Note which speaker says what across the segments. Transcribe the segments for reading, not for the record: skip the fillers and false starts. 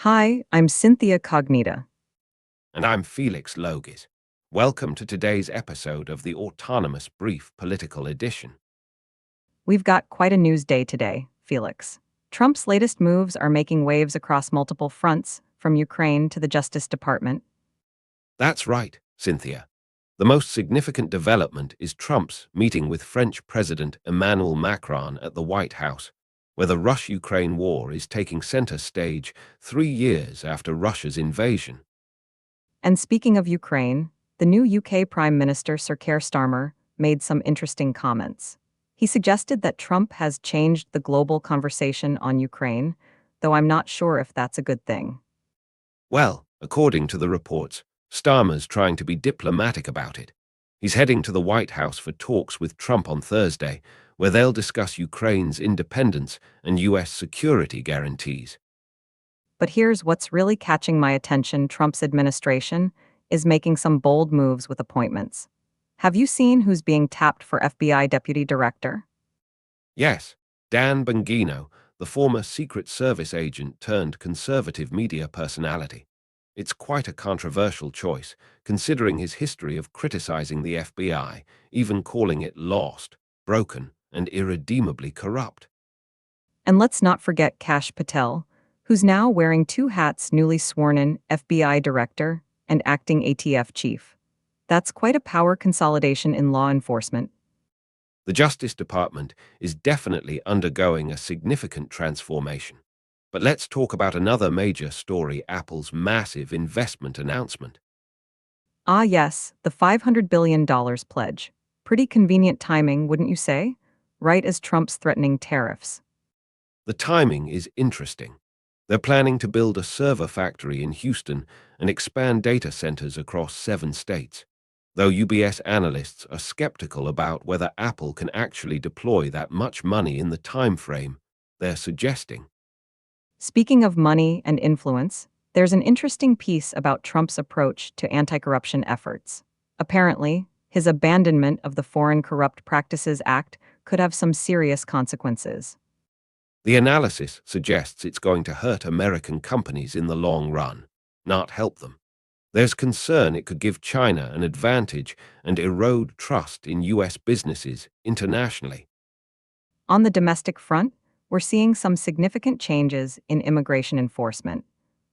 Speaker 1: Hi, I'm Synthia Cognita.
Speaker 2: And I'm Felix Logis. Welcome to today's episode of the Autonomous Brief Political Edition.
Speaker 1: We've got quite a news day today, Felix. Trump's latest moves are making waves across multiple fronts, from Ukraine to the Justice Department.
Speaker 2: That's right, Cynthia. The most significant development is Trump's meeting with French President Emmanuel Macron at the White House, where the Russia-Ukraine war is taking center stage 3 years after Russia's invasion.
Speaker 1: And speaking of Ukraine, the new UK Prime Minister Sir Keir Starmer made some interesting comments. He suggested that Trump has changed the global conversation on Ukraine, though I'm not sure if that's a good thing.
Speaker 2: Well, according to the reports, Starmer's trying to be diplomatic about it. He's heading to the White House for talks with Trump on Thursday, where they'll discuss Ukraine's independence and U.S. security guarantees.
Speaker 1: But here's what's really catching my attention: Trump's administration is making some bold moves with appointments. Have you seen who's being tapped for FBI deputy director?
Speaker 2: Yes, Dan Bongino, the former Secret Service agent turned conservative media personality. It's quite a controversial choice, considering his history of criticizing the FBI, even calling it lost, broken, and irredeemably corrupt.
Speaker 1: And let's not forget Kash Patel, who's now wearing two hats: newly sworn-in FBI director and acting ATF chief. That's quite a power consolidation in law enforcement.
Speaker 2: The Justice Department is definitely undergoing a significant transformation. But let's talk about another major story: Apple's massive investment announcement.
Speaker 1: Ah yes, the $500 billion pledge. Pretty convenient timing, wouldn't you say? Right as Trump's threatening tariffs.
Speaker 2: The timing is interesting. They're planning to build a server factory in Houston and expand data centers across 7 states, though UBS analysts are skeptical about whether Apple can actually deploy that much money in the time frame they're suggesting.
Speaker 1: Speaking of money and influence, there's an interesting piece about Trump's approach to anti-corruption efforts. Apparently, his abandonment of the Foreign Corrupt Practices Act could have some serious consequences.
Speaker 2: The analysis suggests it's going to hurt American companies in the long run, not help them. There's concern it could give China an advantage and erode trust in U.S. businesses internationally.
Speaker 1: On the domestic front, we're seeing some significant changes in immigration enforcement.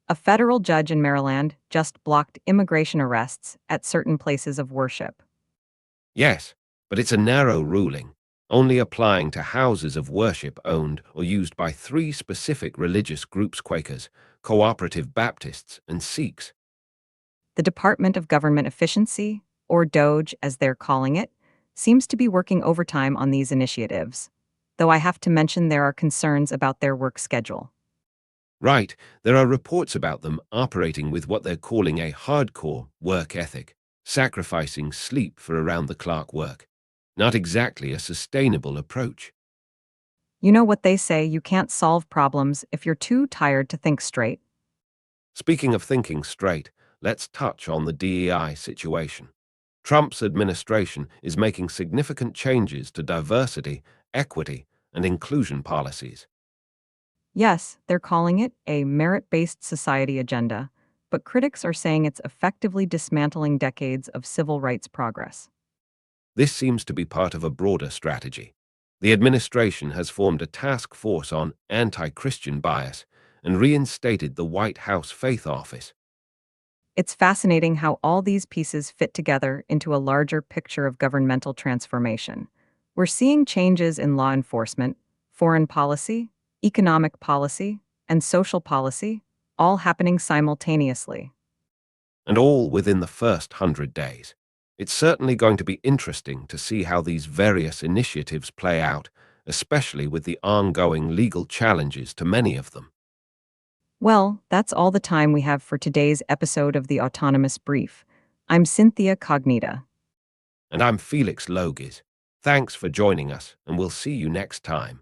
Speaker 1: A federal judge in Maryland just blocked immigration arrests at certain places of worship.
Speaker 2: Yes, but it's a narrow ruling, only applying to houses of worship owned or used by 3 specific religious groups: Quakers, Cooperative Baptists, and Sikhs.
Speaker 1: The Department of Government Efficiency, or DOGE as they're calling it, seems to be working overtime on these initiatives, though I have to mention there are concerns about their work schedule.
Speaker 2: Right, there are reports about them operating with what they're calling a hardcore work ethic, sacrificing sleep for around-the-clock work. Not exactly a sustainable approach.
Speaker 1: You know what they say: you can't solve problems if you're too tired to think straight.
Speaker 2: Speaking of thinking straight, let's touch on the DEI situation. Trump's administration is making significant changes to diversity, equity, and inclusion policies.
Speaker 1: Yes, they're calling it a merit-based society agenda, but critics are saying it's effectively dismantling decades of civil rights progress.
Speaker 2: This seems to be part of a broader strategy. The administration has formed a task force on anti-Christian bias and reinstated the White House Faith Office.
Speaker 1: It's fascinating how all these pieces fit together into a larger picture of governmental transformation. We're seeing changes in law enforcement, foreign policy, economic policy, and social policy, all happening simultaneously.
Speaker 2: And all within the first 100 days. It's certainly going to be interesting to see how these various initiatives play out, especially with the ongoing legal challenges to many of them.
Speaker 1: Well, that's all the time we have for today's episode of the Autonomous Brief. I'm Synthia Cognita.
Speaker 2: And I'm Felix Logis. Thanks for joining us, and we'll see you next time.